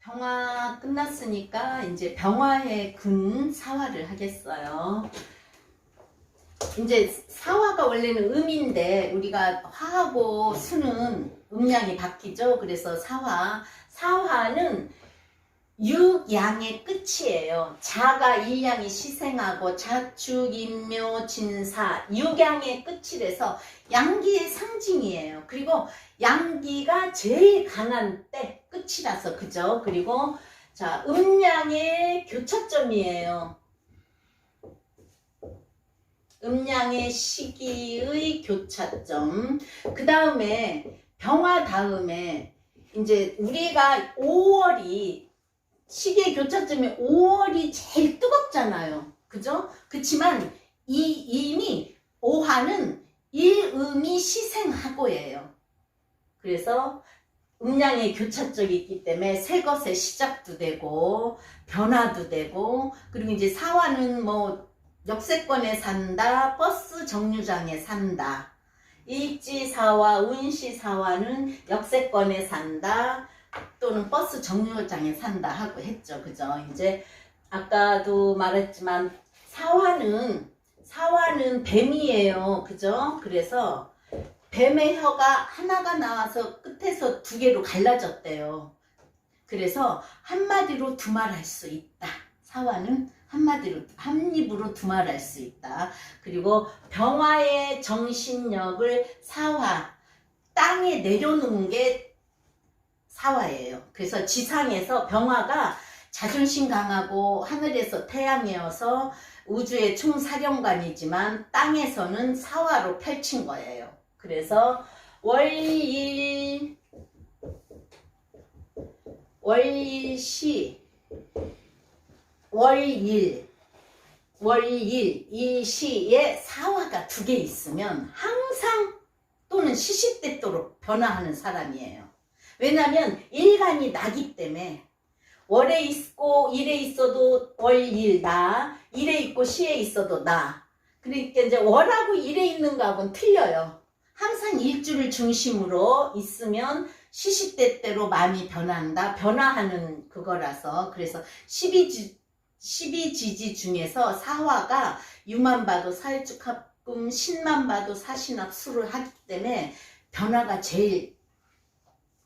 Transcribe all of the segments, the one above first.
병화 끝났으니까 이제 병화의 근 사화를 하겠어요. 이제 사화가 원래는 음인데 우리가 화하고 수는 음양이 바뀌죠. 그래서 사화는 육양의 끝이에요. 자가 일양이 시생하고 자축, 인묘, 진사 육양의 끝이라서 양기의 상징이에요. 그리고 양기가 제일 강한 때 끝이라서 그죠. 그리고 자 음양의 교차점이에요. 음양의 시기의 교차점. 그 다음에 병화 다음에 이제 우리가 5월이 시기의 교차점이 5월이 제일 뜨겁잖아요. 그죠? 그치만 이미 5화는 일음이 시생하고예요. 그래서 음양의 교차점이 있기 때문에 새 것의 시작도 되고 변화도 되고, 그리고 이제 사화는 뭐 역세권에 산다, 버스 정류장에 산다. 일지사화, 운시사화는 역세권에 산다 또는 버스 정류장에 산다 하고 했죠. 그죠? 이제 아까도 말했지만 사화는 뱀이에요. 그죠? 그래서 뱀의 혀가 하나가 나와서 끝에서 두 개로 갈라졌대요. 그래서 한마디로 두말할 수 있다. 사화는 한마디로 한 입으로 두말할 수 있다. 그리고 병화의 정신력을 사화, 땅에 내려놓은 게 사화예요. 그래서 지상에서 병화가 자존심 강하고 하늘에서 태양이어서 우주의 총사령관이지만 땅에서는 사화로 펼친 거예요. 그래서 월일, 이 시에 사화가 두 개 있으면 항상 또는 시시때때로 변화하는 사람이에요. 왜냐하면 일간이 나기 때문에 월에 있고 일에 있어도 월일 나, 일에 있고 시에 있어도 나. 그러니까 이제 월하고 일에 있는 거하고는 틀려요. 항상 일주를 중심으로 있으면 시시때때로 마음이 변한다. 변화하는 그거라서. 그래서 12지지 중에서 사화가 유만 봐도 사일축합금, 신만 봐도 사신합수를 하기 때문에 변화가 제일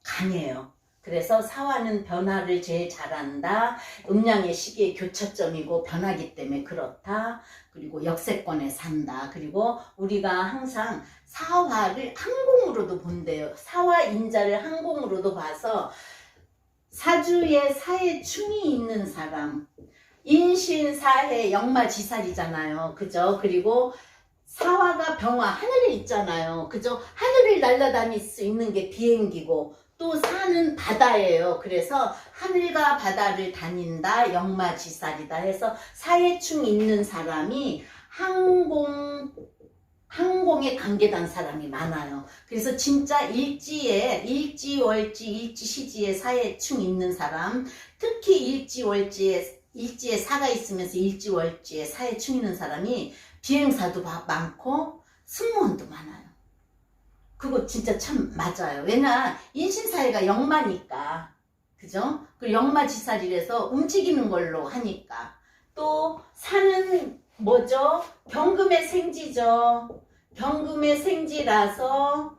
강해요. 그래서 사화는 변화를 제일 잘한다. 음양의 시기의 교차점이고 변하기 때문에 그렇다. 그리고 역세권에 산다. 그리고 우리가 항상 사화를 항공으로도 본대요. 사화 인자를 항공으로도 봐서 사주에 사의 충이 있는 사람, 인신사해 역마지살이잖아요. 그죠? 그리고 사화가 병화 하늘에 있잖아요. 그죠? 하늘을 날아다닐 수 있는 게 비행기고 또 산은 바다예요. 그래서 하늘과 바다를 다닌다, 역마지살이다 해서 사해충 있는 사람이 항공에 관계된 사람이 많아요. 그래서 진짜 일지월지, 일지시지에 사해충 있는 사람, 특히 일지에 사가 있으면서 일지월지에 사해충 있는 사람이 비행사도 많고 승무원도 많아요. 그거 진짜 참 맞아요. 왜냐 인신사회가 역마니까. 그죠? 그리고 역마지살이라서 움직이는 걸로 하니까. 또 산은 뭐죠? 경금의 생지죠. 경금의 생지라서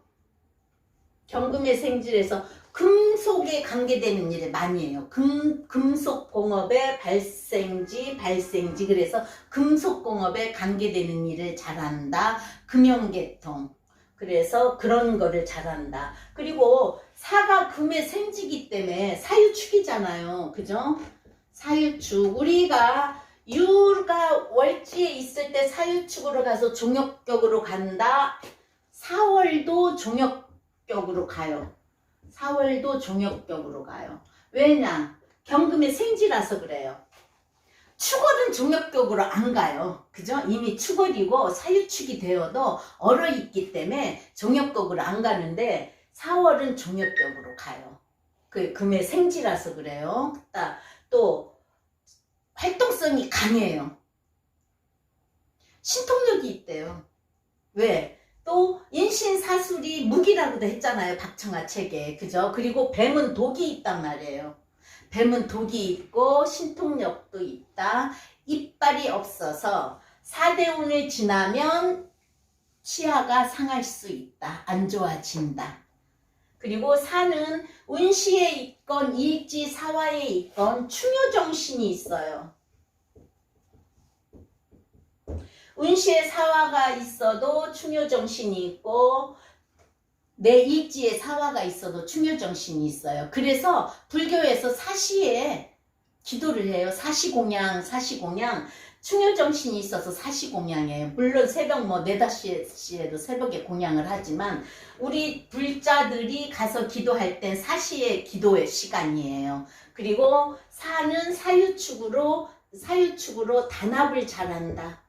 금속에 관계되는 일을 많이 해요. 금속공업의 발생지. 그래서 금속공업에 관계되는 일을 잘한다. 금연계통. 그래서 그런 거를 잘한다. 그리고 사가 금의 생지기 때문에 사유축이잖아요. 그죠? 사유축. 우리가 유가 월지에 있을 때 사유축으로 가서 종역격으로 간다. 4월도 종역격으로 가요. 4월도 종역격으로 가요. 왜냐? 경금의 생지라서 그래요. 축월은 종역격으로 안 가요. 그죠? 이미 축월이고 사유축이 되어도 얼어있기 때문에 종역격으로 안 가는데 4월은 종역격으로 가요. 그 금의 생지라서 그래요. 또 활동성이 강해요. 신통력이 있대요. 왜? 또 인신사술이 무기라고도 했잖아요. 박청아 책에. 그죠? 그리고 뱀은 독이 있단 말이에요. 뱀은 독이 있고 신통력도 있다. 이빨이 없어서 사대운을 지나면 치아가 상할 수 있다. 안 좋아진다. 그리고 사는 운시에 있건 일지 사화에 있건 충효정신이 있어요. 운시에 사화가 있어도 충효정신이 있고 내 일지에 사화가 있어도 충효정신이 있어요. 그래서 불교에서 사시에 기도를 해요. 사시공양, 사시공양. 충효정신이 있어서 사시공양이에요. 물론 새벽 4-5시에도 새벽에 공양을 하지만 우리 불자들이 가서 기도할 땐 사시의 기도의 시간이에요. 그리고 사는 사유축으로 단합을 잘한다.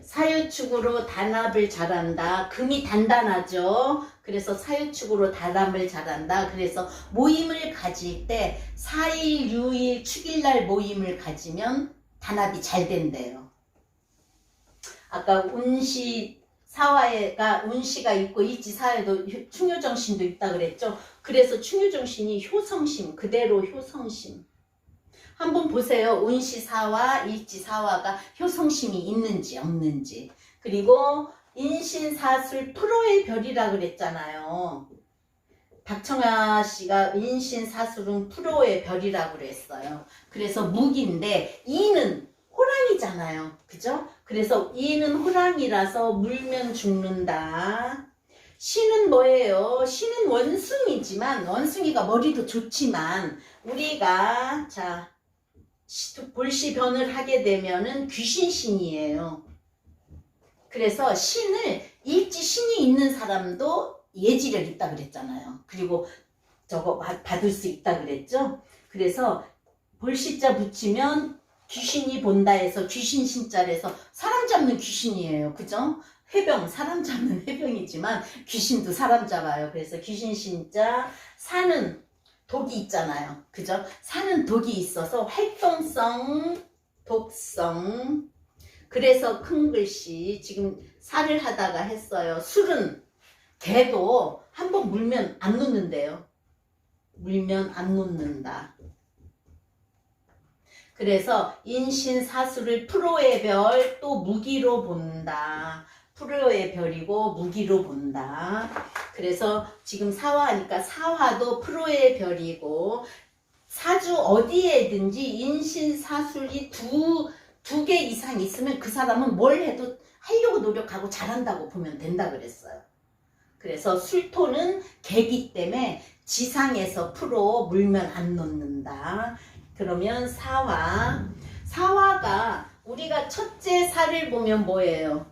사유축으로 단합을 잘한다. 금이 단단하죠. 그래서 사유축으로 단합을 잘한다. 그래서 모임을 가질 때 4일, 6일, 축일날 모임을 가지면 단합이 잘 된대요. 아까 운시 사화가 운시가 있고 일지사화에도 충효정신도 있다 그랬죠. 그래서 충효정신이 효성심, 그대로 효성심. 한번 보세요. 운시사화, 일지사화가 효성심이 있는지 없는지. 그리고 인신사술 프로의 별이라 그랬잖아요. 박청아 씨가 인신사술은 프로의 별이라고 그랬어요. 그래서 무기인데 이는 호랑이잖아요. 그죠? 그래서 이는 호랑이라서 물면 죽는다. 신은 뭐예요? 신은 원숭이지만 원숭이가 머리도 좋지만 우리가 볼시변을 하게 되면은 귀신신이에요. 그래서 신을 일지 신이 있는 사람도 예지력 있다 그랬잖아요. 그리고 저거 받을 수 있다 그랬죠. 그래서 볼시자 붙이면 귀신이 본다 해서 귀신신자에서 사람 잡는 귀신이에요. 그죠? 해병, 사람 잡는 해병이지만 귀신도 사람 잡아요. 그래서 귀신신자, 사는 독이 있잖아요. 그죠? 사는 독이 있어서 활동성, 독성. 그래서 큰 글씨 지금 살을 하다가 했어요. 술은 개도 한번 물면 안 놓는데요. 물면 안 놓는다. 그래서 인신사수를 프로의 별 또 무기로 본다. 프로의 별이고 무기로 본다. 그래서 지금 사화하니까 사화도 프로의 별이고 사주 어디에든지 인신사술이 두 개 이상 있으면 그 사람은 뭘 해도 하려고 노력하고 잘한다고 보면 된다 그랬어요. 그래서 술토는 개기 때문에 지상에서 프로 물면 안 놓는다. 그러면 사화가 우리가 첫째 사를 보면 뭐예요?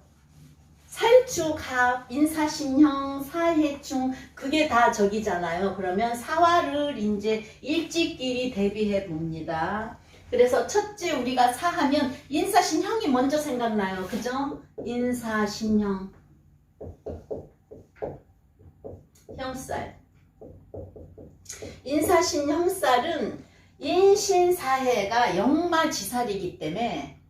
사유축, 합, 인사신형, 사해충 그게 다 저기잖아요. 그러면 사화를 이제 일지끼리 대비해 봅니다. 그래서 첫째 우리가 사하면 인사신형이 먼저 생각나요. 그죠? 인사신형 형살. 인사신형살은 인신사해가 역마지살이기 때문에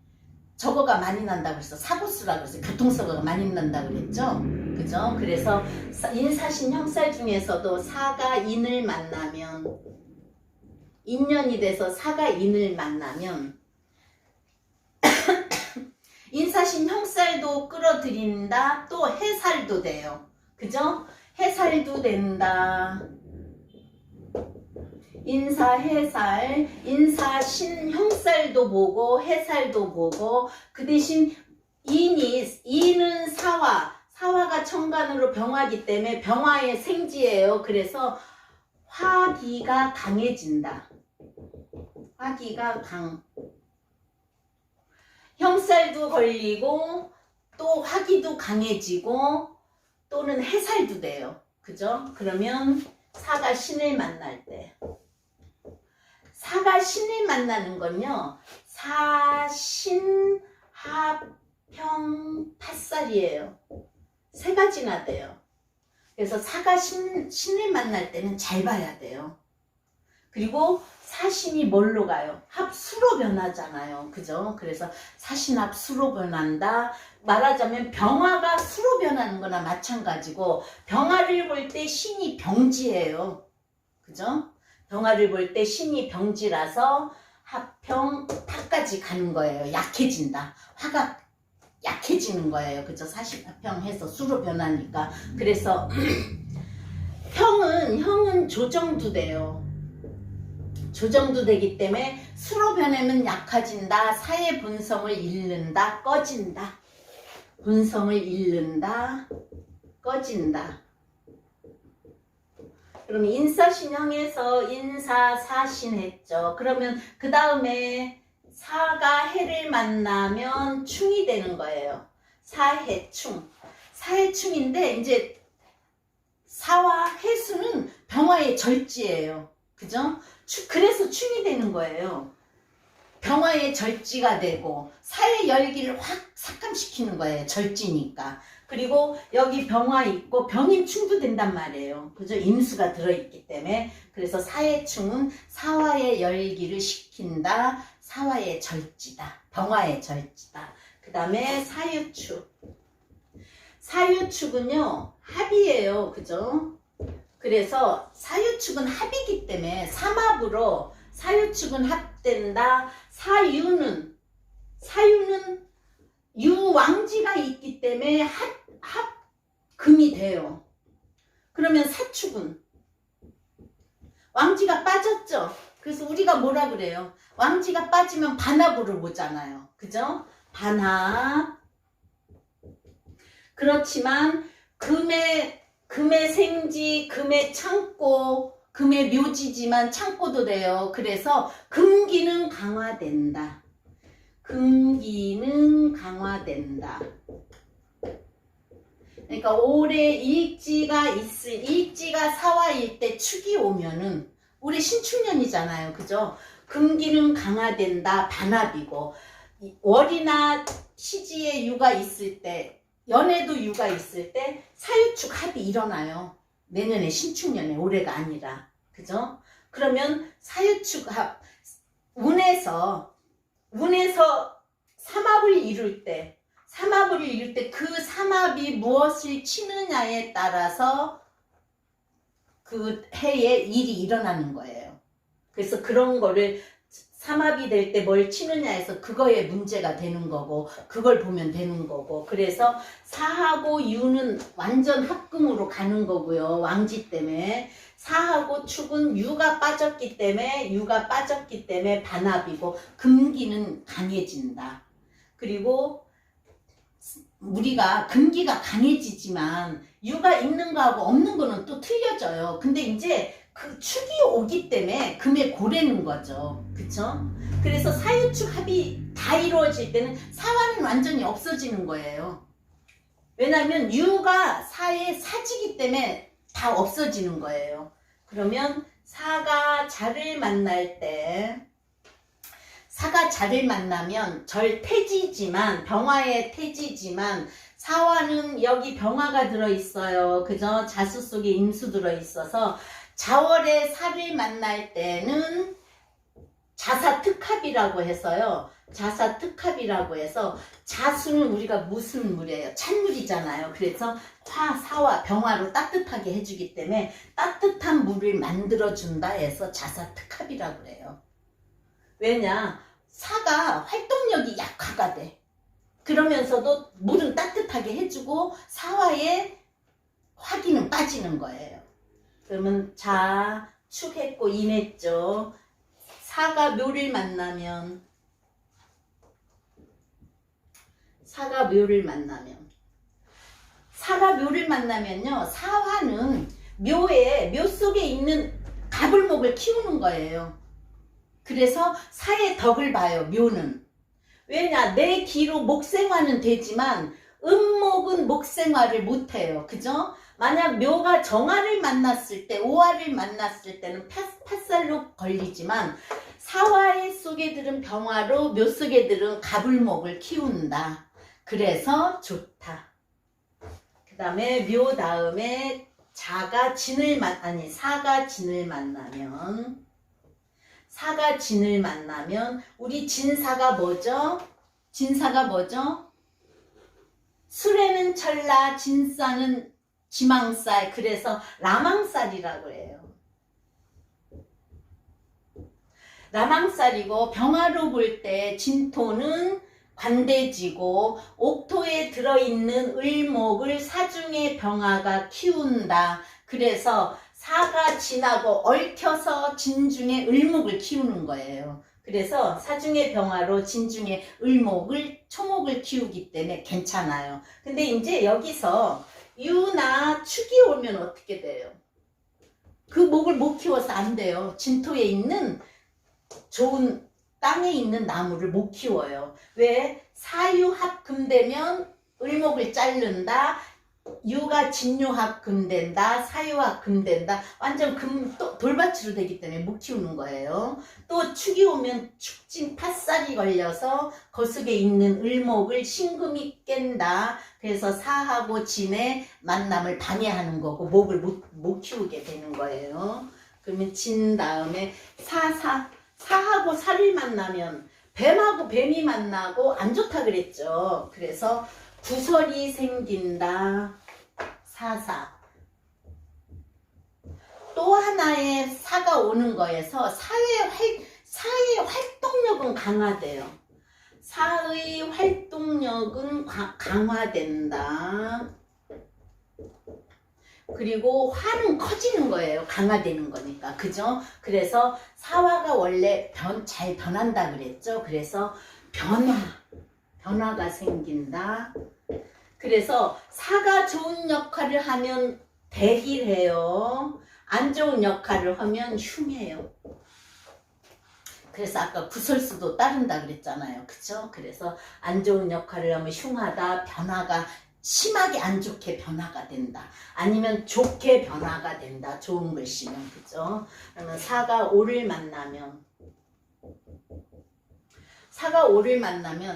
저거가 많이 난다고 그랬어. 사고수라고 그랬어요. 교통사고가 많이 난다고 그랬죠. 그죠? 그래서 인사신 형살 중에서도 사가 인을 만나면 인연이 돼서 사가 인을 만나면 인사신 형살도 끌어들인다. 또 해살도 돼요. 그죠? 해살도 된다. 인사해살, 인사신형살도 보고 해살도 보고 그 대신 인은 사화가 천간으로 병화기 때문에 병화의 생지예요. 그래서 화기가 강해진다. 화기가 형살도 걸리고 또 화기도 강해지고 또는 해살도 돼요. 그죠? 그러면 사가 신을 만날 때 사가 신을 만나는 건요. 사신, 합평, 팥살이에요. 세 가지나 돼요. 그래서 사가 신을 만날 때는 잘 봐야 돼요. 그리고 사신이 뭘로 가요? 합수로 변하잖아요. 그죠? 그래서 사신합 수로 변한다. 말하자면 병화가 수로 변하는 거나 마찬가지고 병화를 볼 때 신이 병지예요. 그죠? 병화를 볼 때 신이 병지라서 합평 타까지 가는 거예요. 약해진다. 화가 약해지는 거예요. 그죠? 40합평 해서 수로 변하니까. 그래서 형은 조정도 돼요. 조정도 되기 때문에 수로 변하면 약해진다. 사의 본성을 잃는다. 꺼진다. 본성을 잃는다. 꺼진다. 그럼 인사신형에서 인사사신 했죠. 그러면 그 다음에 사가 해를 만나면 충이 되는 거예요. 사해충. 사해충인데 이제 사와 해수는 병화의 절지예요. 그죠? 그래서 충이 되는 거예요. 병화의 절지가 되고 사의 열기를 확 삭감시키는 거예요. 절지니까. 그리고 여기 병화 있고 병임충도 된단 말이에요. 그죠? 임수가 들어있기 때문에. 그래서 사해충은 사화의 열기를 식힌다. 사화의 절지다. 병화의 절지다. 그 다음에 사유축. 사유축은요 합이에요. 그죠? 그래서 사유축은 합이기 때문에 삼합으로 사유축은 합된다. 사유는 유왕지가 있기 때문에 합금이 돼요. 그러면 사축은 왕지가 빠졌죠. 그래서 우리가 뭐라 그래요? 왕지가 빠지면 반합으로 오잖아요. 그죠? 반합. 그렇지만 금의 생지, 금의 창고, 금의 묘지지만 창고도 돼요. 그래서 금기는 강화된다. 금기는 강화된다. 그러니까 올해 일지가 사화일 때 축이 오면은 올해 신축년이잖아요. 그죠? 금기는 강화된다. 반합이고 월이나 시지에 유가 있을 때 연애도 유가 있을 때 사유축 합이 일어나요. 내년에 신축년에 올해가 아니라. 그죠? 그러면 사유축 합 운에서 삼합을 이룰 때 그 삼합이 무엇을 치느냐에 따라서 그 해에 일이 일어나는 거예요. 그래서 그런 거를 삼합이 될 때 뭘 치느냐에서 그거에 문제가 되는 거고 그걸 보면 되는 거고 그래서 사하고 유는 완전 합금으로 가는 거고요. 왕지 때문에 사하고 축은 유가 빠졌기 때문에 반합이고 금기는 강해진다. 그리고 우리가 금기가 강해지지만 유가 있는 거하고 없는 거는 또 틀려져요. 근데 이제 그 축이 오기 때문에 금에 고래는 거죠. 그쵸? 그래서 사유축 합이 다 이루어질 때는 사화는 완전히 없어지는 거예요. 왜냐하면 유가 사의 사지기 때문에 다 없어지는 거예요. 그러면 사가 자를 만나면 절태지지만 병화의 태지지만 사화는 여기 병화가 들어있어요. 그죠? 자수 속에 임수 들어있어서 자월의 사를 만날 때는 자사특합이라고 해서요. 자사특합이라고 해서 자수는 우리가 무슨 물이에요? 찬물이잖아요. 그래서 사와 병화로 따뜻하게 해주기 때문에 따뜻한 물을 만들어준다 해서 자사특합이라고 해요. 왜냐? 사가 활동력이 약화가 돼. 그러면서도 물은 따뜻하게 해주고 사화의 화기는 빠지는 거예요. 그러면 자, 축했고 인했죠. 사가 묘를 만나면요. 사화는 묘 속에 있는 가불목을 키우는 거예요. 그래서 사의 덕을 봐요. 묘는. 왜냐? 내 기로 목생화는 되지만 음목은 목생화를 못해요. 그죠? 만약 묘가 정화를 만났을 때, 오화를 만났을 때는 팥살로 걸리지만 사화 속에 들은 병화로 묘 속에 들은 가불목을 키운다. 그래서 좋다. 그 다음에 묘 다음에 사가 진을 만나면 우리 진사가 뭐죠? 술에는 철라, 진사는 지망살. 그래서 라망살이라고 해요. 남항살이고 병화로 볼 때 진토는 관대지고 옥토에 들어있는 을목을 사중의 병화가 키운다. 그래서 사가 지나고 얽혀서 진중의 을목을 키우는 거예요. 그래서 사중의 병화로 진중의 을목을 초목을 키우기 때문에 괜찮아요. 근데 이제 여기서 유나 축이 오면 어떻게 돼요? 그 목을 못 키워서 안 돼요. 진토에 있는 좋은 땅에 있는 나무를 못 키워요. 왜? 사유합금되면 을목을 자른다. 유가 진유합금된다. 사유합금된다. 완전 돌밭으로 되기 때문에 못 키우는 거예요. 또 축이 오면 축진 팥살이 걸려서 그 속에 있는 을목을 신금이 깬다. 그래서 사하고 진의 만남을 방해하는 거고 목을 못 키우게 되는 거예요. 그러면 진 다음에 사하고 사를 만나면 뱀하고 뱀이 만나고 안 좋다 그랬죠. 그래서 구설이 생긴다. 사사. 또 하나의 사가 오는 거에서 사의 활동력은 강화돼요. 사의 활동력은 강화된다. 그리고 화는 커지는 거예요. 강화되는 거니까. 그죠? 그래서 사화가 원래 잘 변한다 그랬죠. 그래서 변화가 생긴다. 그래서 사가 좋은 역할을 하면 대힐해요. 안 좋은 역할을 하면 흉해요. 그래서 아까 구설수도 따른다 그랬잖아요. 그쵸? 그래서 안 좋은 역할을 하면 흉하다. 변화가 심하게 안 좋게 변화가 된다. 아니면 좋게 변화가 된다. 좋은 글씨면. 그죠? 그러면 사가 오를 만나면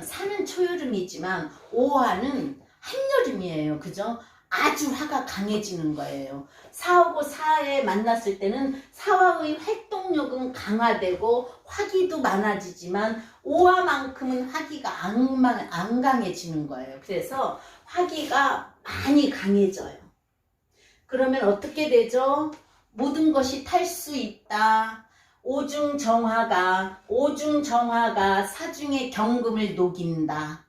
사는 초여름이지만 오화는 한여름이에요. 그죠? 아주 화가 강해지는 거예요. 사하고 사에 만났을 때는 사화의 활동력은 강화되고 화기도 많아지지만 오화만큼은 화기가 안 강해지는 거예요. 그래서 화기가 많이 강해져요. 그러면 어떻게 되죠? 모든 것이 탈 수 있다. 오중정화가 사중의 경금을 녹인다.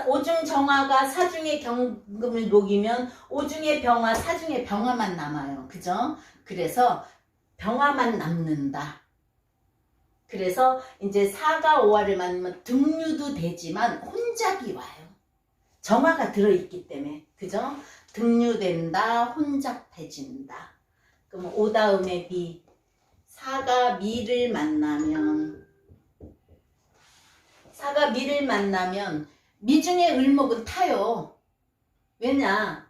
오중정화가 사중의 경금을 녹이면 오중의 병화, 사중의 병화만 남아요. 그죠? 그래서 병화만 남는다. 그래서 이제 사가 오화를 만나면 등류도 되지만 혼잡이 와요. 정화가 들어있기 때문에. 그죠? 등류된다. 혼잡해진다. 그럼 오 다음에 미. 사가 미를 만나면 미중의 을목은 타요. 왜냐?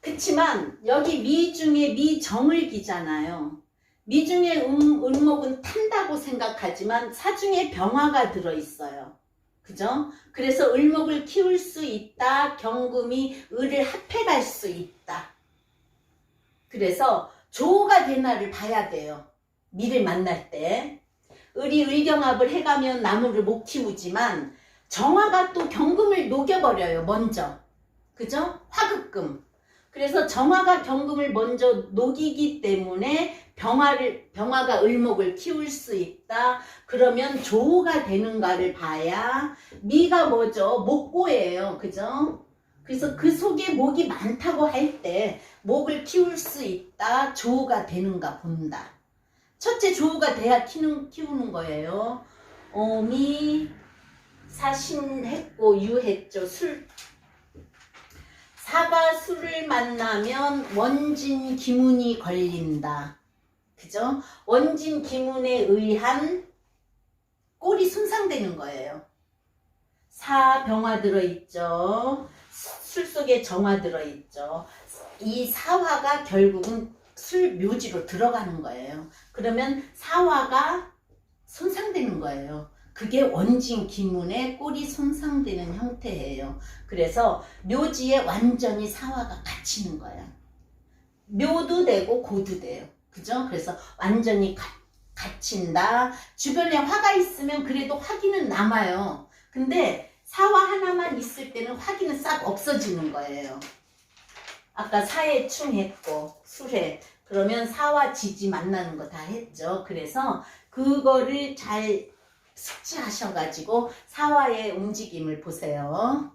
그치만 여기 미중에 미정을 기잖아요. 미중의 을목은 탄다고 생각하지만 사중에 병화가 들어있어요. 그죠? 그래서 을목을 키울 수 있다. 경금이 을을 합해갈 수 있다. 그래서 조가 되나를 봐야 돼요. 미를 만날 때. 을이 을경합을 해가면 나무를 못 키우지만 정화가 또 경금을 녹여버려요. 먼저. 그죠? 화극금. 그래서 정화가 경금을 먼저 녹이기 때문에 병화가 을목을 키울 수 있다. 그러면 조가 되는가를 봐야. 미가 뭐죠? 목고예요. 그죠? 그래서 그 속에 목이 많다고 할 때 목을 키울 수 있다. 조가 되는가 본다. 첫째 조가 돼야 키우는 거예요. 미 사신했고 유했죠. 사가 술을 만나면 원진 기문이 걸린다. 그죠? 원진 기문에 의한 꼴이 손상되는 거예요. 사병화 들어있죠. 술 속에 정화 들어있죠. 이 사화가 결국은 술 묘지로 들어가는 거예요. 그러면 사화가 손상되는 거예요. 그게 원진 기문의 꼴이 손상되는 형태예요. 그래서 묘지에 완전히 사화가 갇히는 거예요. 묘도 되고 고도 돼요. 그죠? 그래서 완전히 갇힌다. 주변에 화가 있으면 그래도 화기는 남아요. 근데 사화 하나만 있을 때는 화기는 싹 없어지는 거예요. 아까 사에 충했고 술해. 그러면 사와 지지 만나는 거 다 했죠. 그래서 그거를 잘 숙지하셔가지고 사화의 움직임을 보세요.